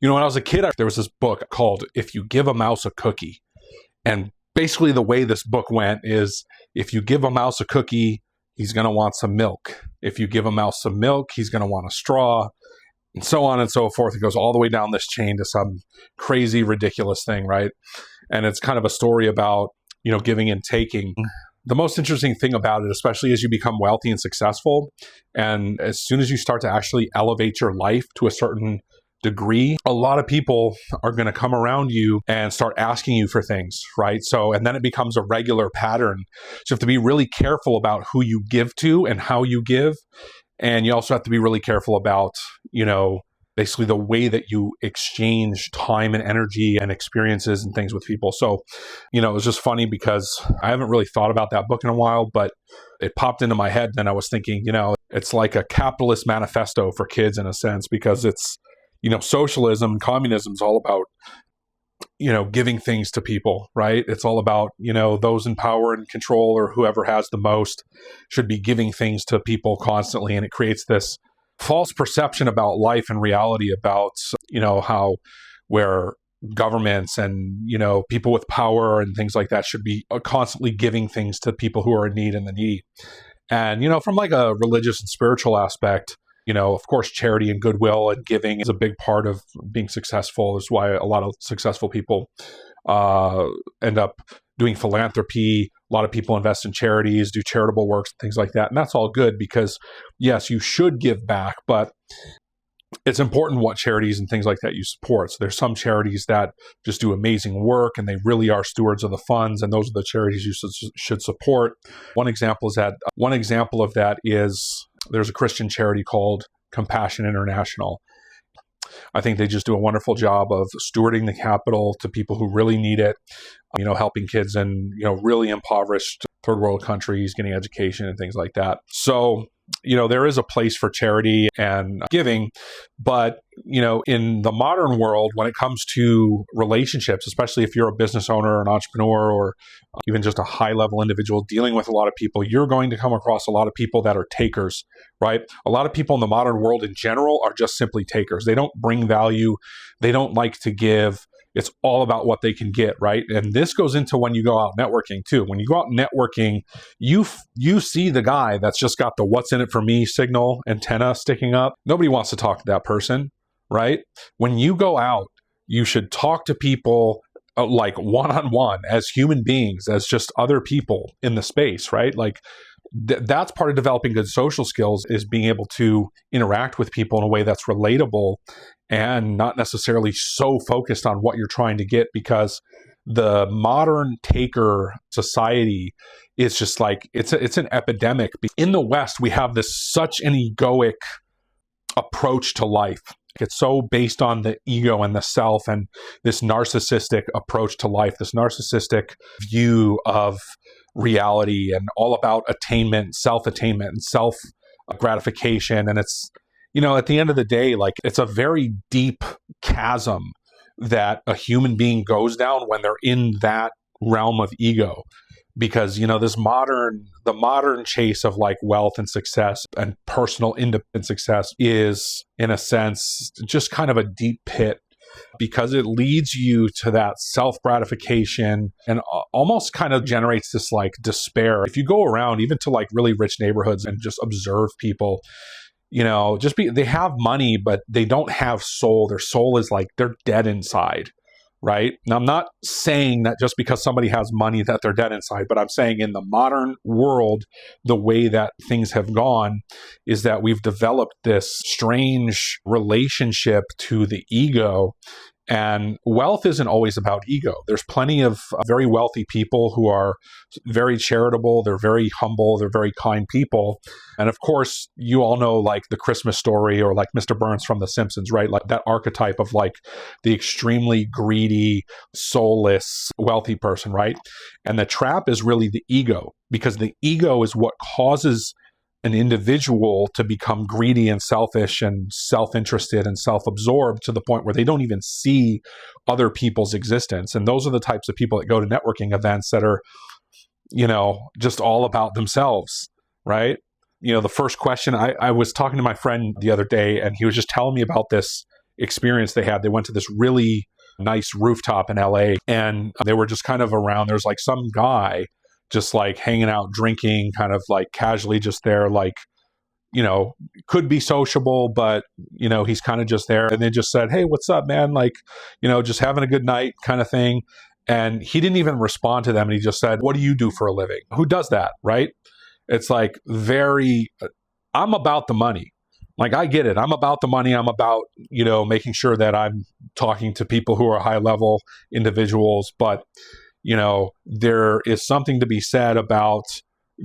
When I was a kid, there was this book called If You Give a Mouse a Cookie. And basically the way this book went is if you give a mouse a cookie, he's going to want some milk. If you give a mouse some milk, he's going to want a straw, and so on and so forth. It goes all the way down this chain to some crazy, ridiculous thing, right? And it's kind of a story about, giving and taking. The most interesting thing about it, especially as you become wealthy and successful, and as soon as you start to actually elevate your life to a certain degree, a lot of people are going to come around you and start asking you for things, right? So, and then it becomes a regular pattern. So you have to be really careful about who you give to and how you give. And you also have to be really careful about, basically the way that you exchange time and energy and experiences and things with people. So, it was just funny because I haven't really thought about that book in a while, but it popped into my head. And I was thinking, it's like a capitalist manifesto for kids in a sense, because it's, socialism and communism is all about, giving things to people, right? It's all about, those in power and control or whoever has the most should be giving things to people constantly. And it creates this false perception about life and reality about, how where governments and, people with power and things like that should be constantly giving things to people who are in need and the needy. And, from like a religious and spiritual aspect, of course, charity and goodwill and giving is a big part of being successful. That's why a lot of successful people end up doing philanthropy. A lot of people invest in charities, do charitable works, things like that. And that's all good because, yes, you should give back, but it's important what charities and things like that you support. So there's some charities that just do amazing work and they really are stewards of the funds, and those are the charities you should support. One example of that is there's a Christian charity called Compassion International. I think they just do a wonderful job of stewarding the capital to people who really need it, helping kids in, really impoverished third world countries, getting education and things like that. So, there is a place for charity and giving, but, in the modern world, when it comes to relationships, especially if you're a business owner or an entrepreneur or even just a high level individual dealing with a lot of people, you're going to come across a lot of people that are takers, right? A lot of people in the modern world in general are just simply takers. They don't bring value. They don't like to give. It's all about what they can get, right? And this goes into when you go out networking too. When you go out networking, you see the guy that's just got the what's in it for me signal antenna sticking up. Nobody wants to talk to that person, right? When you go out, you should talk to people like one-on-one as human beings, as just other people in the space, right? Like that's part of developing good social skills, is being able to interact with people in a way that's relatable and not necessarily so focused on what you're trying to get, because the modern taker society is just like, it's an epidemic. In the West, we have such an egoic approach to life. It's so based on the ego and the self and this narcissistic approach to life, this narcissistic view of reality, and all about attainment, self-attainment and self-gratification. And it's, at the end of the day, like, it's a very deep chasm that a human being goes down when they're in that realm of ego. Because, the modern chase of like wealth and success and personal independent success is, in a sense, just kind of a deep pit, because it leads you to that self-gratification and almost kind of generates this like despair. If you go around even to like really rich neighborhoods and just observe people, they have money, but they don't have soul. Their soul is like, they're dead inside. Right? Now, I'm not saying that just because somebody has money that they're dead inside, but I'm saying in the modern world, the way that things have gone is that we've developed this strange relationship to the ego. And wealth isn't always about ego. There's plenty of very wealthy people who are very charitable. They're very humble. They're very kind people. And of course, you all know like the Christmas Story or like Mr. Burns from The Simpsons, right? Like that archetype of like the extremely greedy, soulless, wealthy person, right? And the trap is really the ego, because the ego is what causes an individual to become greedy and selfish and self-interested and self-absorbed to the point where they don't even see other people's existence. And those are the types of people that go to networking events that are, just all about themselves, right? The first question, I was talking to my friend the other day, and he was just telling me about this experience they had. They went to this really nice rooftop in LA, and they were just kind of around. There's like some guy just like hanging out, drinking, kind of like casually just there, like, could be sociable, but, he's kind of just there. And they just said, "Hey, what's up, man?" Like, just having a good night kind of thing. And he didn't even respond to them. And he just said, "What do you do for a living?" Who does that, right? It's like I'm about the money. Like, I get it. I'm about the money. I'm about, making sure that I'm talking to people who are high level individuals. But, there is something to be said about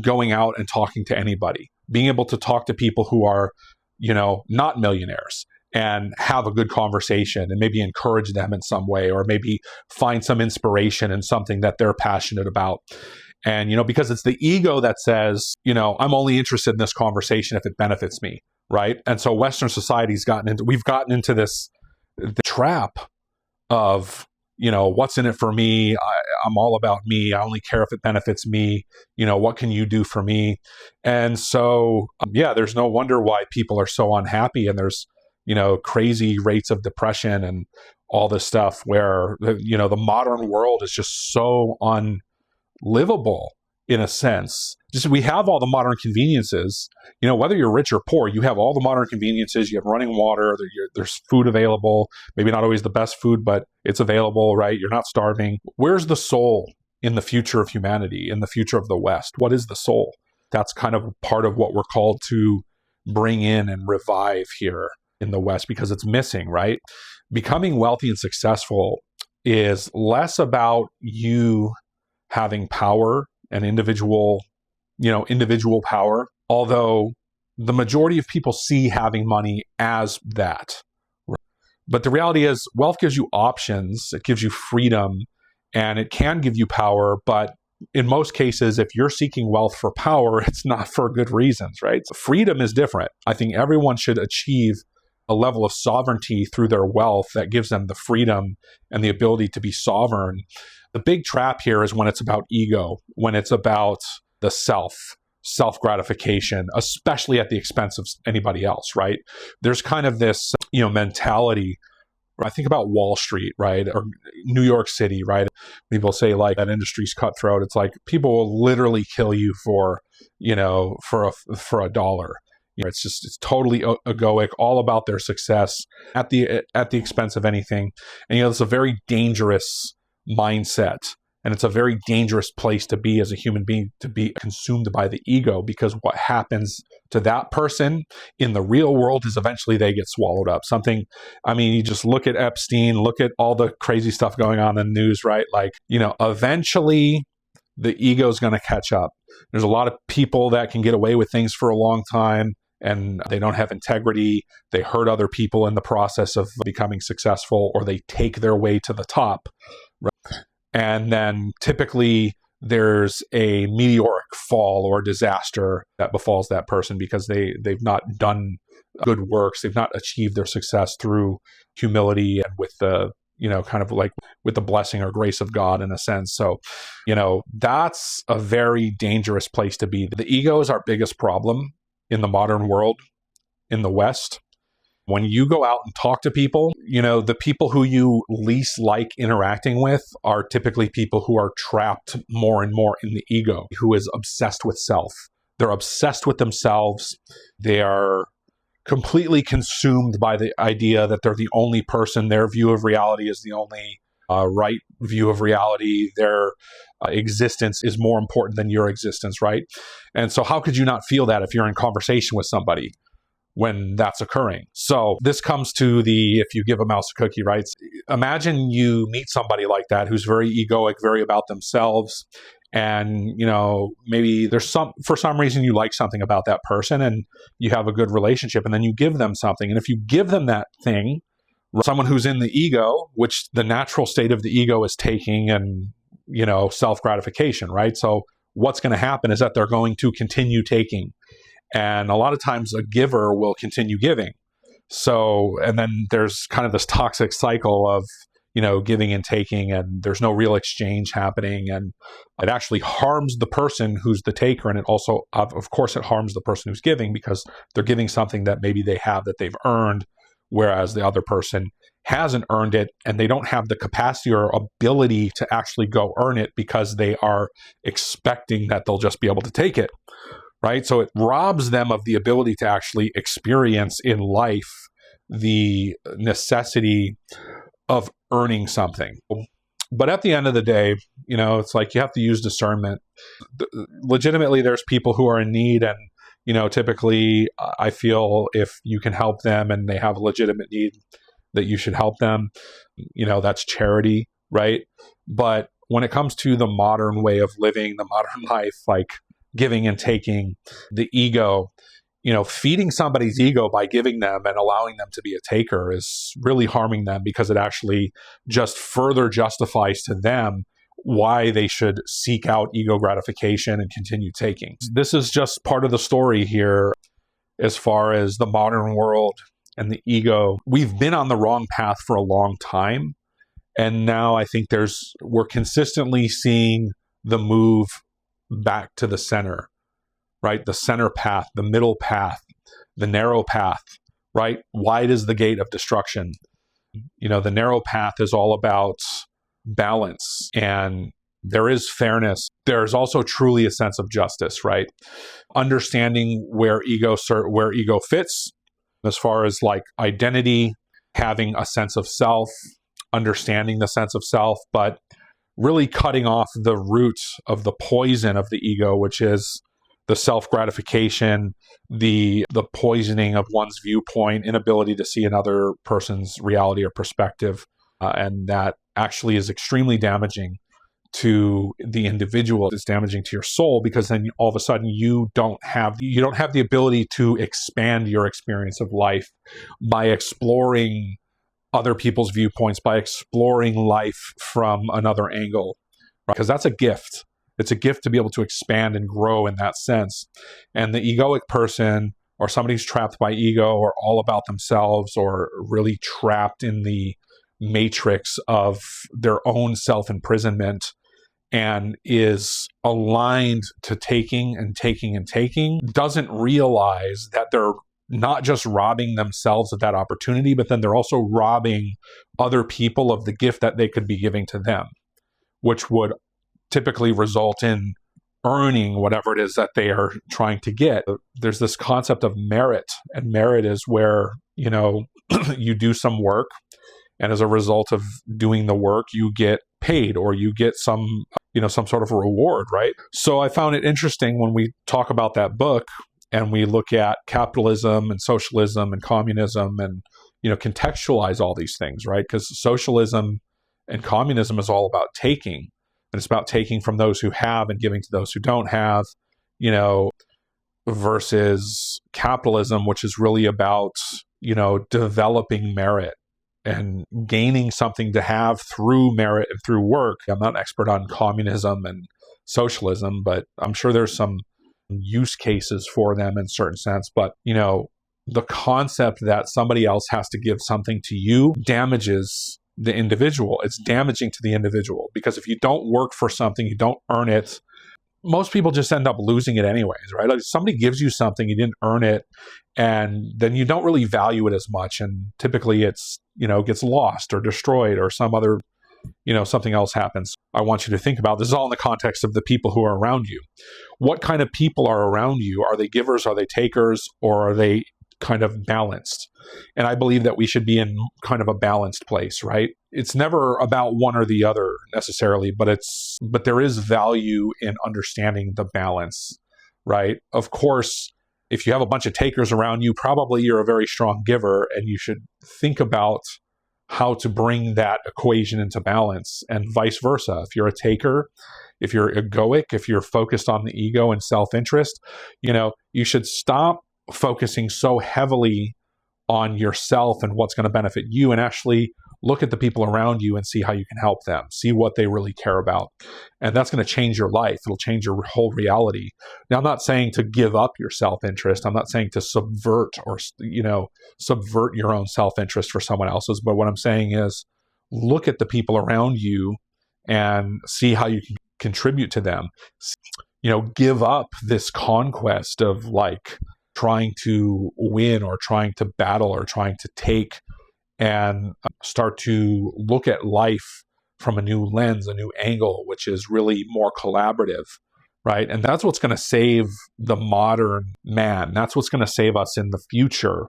going out and talking to anybody, being able to talk to people who are, not millionaires and have a good conversation and maybe encourage them in some way, or maybe find some inspiration in something that they're passionate about. And, because it's the ego that says, I'm only interested in this conversation if it benefits me. Right. And so Western society's we've gotten into the trap of, what's in it for me? I'm all about me. I only care if it benefits me. What can you do for me? And so, there's no wonder why people are so unhappy. And there's, crazy rates of depression and all this stuff where, the modern world is just so unlivable in a sense. Just we have all the modern conveniences, whether you're rich or poor, you have all the modern conveniences. You have running water, there's food available, maybe not always the best food, but it's available, right? You're not starving. Where's the soul in the future of humanity, in the future of the West? What is the soul? That's kind of part of what we're called to bring in and revive here in the West, because it's missing, right? Becoming wealthy and successful is less about you having power and individual power, although the majority of people see having money as that. But the reality is, wealth gives you options, it gives you freedom, and it can give you power. But in most cases, if you're seeking wealth for power, it's not for good reasons, right? So freedom is different. I think everyone should achieve a level of sovereignty through their wealth that gives them the freedom and the ability to be sovereign. The big trap here is when it's about ego, when it's about the self-gratification, especially at the expense of anybody else, right? There's kind of this, mentality. I think about Wall Street, right? Or New York City, right? People say like that industry's cutthroat. It's like people will literally kill you for a dollar. It's totally egoic, all about their success at the expense of anything. And, it's a very dangerous mindset. And it's a very dangerous place to be as a human being, to be consumed by the ego, because what happens to that person in the real world is eventually they get swallowed up. You just look at Epstein, look at all the crazy stuff going on in the news, right? Like, eventually the ego is going to catch up. There's a lot of people that can get away with things for a long time, and they don't have integrity. They hurt other people in the process of becoming successful, or they take their way to the top. Right? And then typically there's a meteoric fall or disaster that befalls that person because they've not done good works. They've not achieved their success through humility and with the, kind of like with the blessing or grace of God in a sense. So, that's a very dangerous place to be. The ego is our biggest problem in the modern world, in the West. When you go out and talk to people, the people who you least like interacting with are typically people who are trapped more and more in the ego, who is obsessed with self. They're obsessed with themselves. They are completely consumed by the idea that they're the only person. Their view of reality is the only right view of reality. Their existence is more important than your existence, right? And so how could you not feel that if you're in conversation with somebody when that's occurring? So this comes to if you give a mouse a cookie, right? Imagine you meet somebody like that who's very egoic, very about themselves. And, maybe for some reason you like something about that person and you have a good relationship, and then you give them something. And if you give them that thing, someone who's in the ego, which the natural state of the ego is taking and, self-gratification, right? So what's going to happen is that they're going to continue taking. And a lot of times a giver will continue giving. So, and then there's kind of this toxic cycle of, giving and taking, and there's no real exchange happening. And it actually harms the person who's the taker. And it also, of course, it harms the person who's giving, because they're giving something that maybe they have that they've earned whereas the other person hasn't earned it and they don't have the capacity or ability to actually go earn it because they are expecting that they'll just be able to take it, right? So it robs them of the ability to actually experience in life the necessity of earning something. But at the end of the day, it's like you have to use discernment. Legitimately, there's people who are in need, and typically I feel if you can help them and they have a legitimate need, that you should help them. That's charity, right? But when it comes to the modern way of living, the modern life, like giving and taking, the ego, feeding somebody's ego by giving them and allowing them to be a taker is really harming them, because it actually just further justifies to them why they should seek out ego gratification and continue taking. This is just part of the story here as far as the modern world and the ego. We've been on the wrong path for a long time. And now I think we're consistently seeing the move back to the center, right? The center path, the middle path, the narrow path, right? Wide is the gate of destruction. The narrow path is all about balance, and there is fairness. There's also truly a sense of justice, right? Understanding where ego fits, as far as like identity, having a sense of self, understanding the sense of self, but really cutting off the root of the poison of the ego, which is the self-gratification, the poisoning of one's viewpoint, inability to see another person's reality or perspective. And that actually is extremely damaging to the individual. It's damaging to your soul, because then all of a sudden you don't have the ability to expand your experience of life by exploring other people's viewpoints, by exploring life from another angle, right? Because that's a gift. It's a gift to be able to expand and grow in that sense. And the egoic person, or somebody who's trapped by ego, or all about themselves, or really trapped in the matrix of their own self-imprisonment, and is aligned to taking and taking and taking, doesn't realize that they're not just robbing themselves of that opportunity, but then they're also robbing other people of the gift that they could be giving to them, which would typically result in earning whatever it is that they are trying to get. There's this concept of merit, and merit is where, you do some work, and as a result of doing the work, you get paid, or you get some sort of a reward, right? So I found it interesting when we talk about that book and we look at capitalism and socialism and communism and, contextualize all these things, right? Because socialism and communism is all about taking, and it's about taking from those who have and giving to those who don't have, versus capitalism, which is really about, developing merit and gaining something to have through merit and through work. I'm not an expert on communism and socialism, but I'm sure there's some use cases for them in a certain sense. But, the concept that somebody else has to give something to you damages the individual. It's damaging to the individual, because if you don't work for something, you don't earn it, most people just end up losing it anyways, right? Like, if somebody gives you something, you didn't earn it, and then you don't really value it as much. And typically it's, gets lost or destroyed, or some other, something else happens. I want you to think about this is all in the context of the people who are around you. What kind of people are around you? Are they givers? Are they takers? Or are they kind of balanced? And I believe that we should be in kind of a balanced place, right? It's never about one or the other necessarily, but there is value in understanding the balance, right? Of course, if you have a bunch of takers around you, probably you're a very strong giver, and you should think about how to bring that equation into balance, and vice versa. If you're a taker, if you're egoic, if you're focused on the ego and self-interest, you should stop focusing so heavily on yourself and what's going to benefit you, and actually look at the people around you and see how you can help them, see what they really care about. And that's going to change your life. It'll change your whole reality. Now, I'm not saying to give up your self-interest. I'm not saying to subvert your own self-interest for someone else's. But what I'm saying is, look at the people around you and see how you can contribute to them. Give up this conquest of like trying to win or trying to battle or trying to take, and start to look at life from a new lens, a new angle, which is really more collaborative, right? And that's what's going to save the modern man. That's what's going to save us in the future,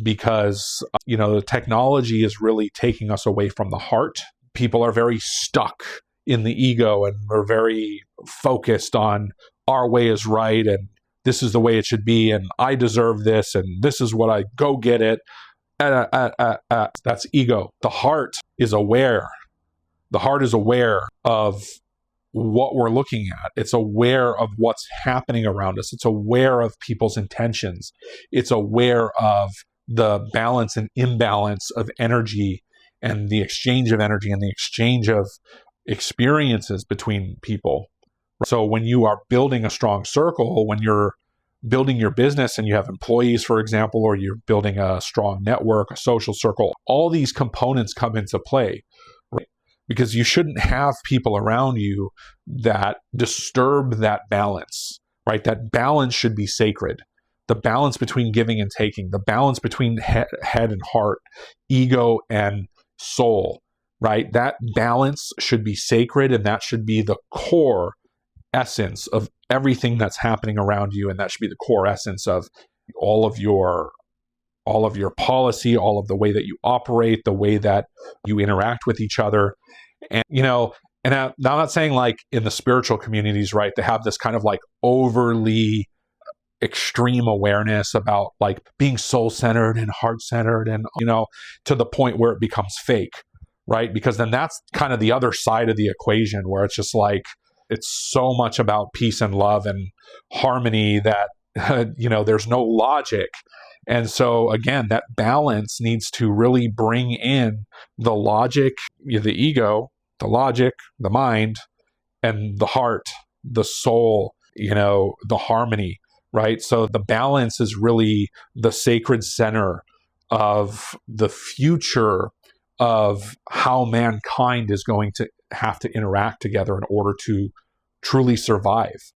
because, the technology is really taking us away from the heart. People are very stuck in the ego, and we're very focused on our way is right, and this is the way it should be, and I deserve this, and this is what I go get it. That's ego. The heart is aware. The heart is aware of what we're looking at. It's aware of what's happening around us. It's aware of people's intentions. It's aware of the balance and imbalance of energy, and the exchange of energy, and the exchange of experiences between people. So when you are building a strong circle, when you're building your business and you have employees, for example, or you're building a strong network, a social circle, all these components come into play, right? Because you shouldn't have people around you that disturb that balance, right? That balance should be sacred. The balance between giving and taking, the balance between head and heart, ego and soul, right? That balance should be sacred, and that should be the core essence of everything that's happening around you, and that should be the core essence of all of your policy, all of the way that you operate, the way that you interact with each other. And and I'm not saying like in the spiritual communities, right, to have this kind of like overly extreme awareness about like being soul-centered and heart-centered, and to the point where it becomes fake, right? Because then that's kind of the other side of the equation, where it's just like it's so much about peace and love and harmony that there's no logic. And so again, that balance needs to really bring in the logic, the ego, the logic, the mind, and the heart, the soul, the harmony, right? So the balance is really the sacred center of the future of how mankind is going to have to interact together in order to truly survive.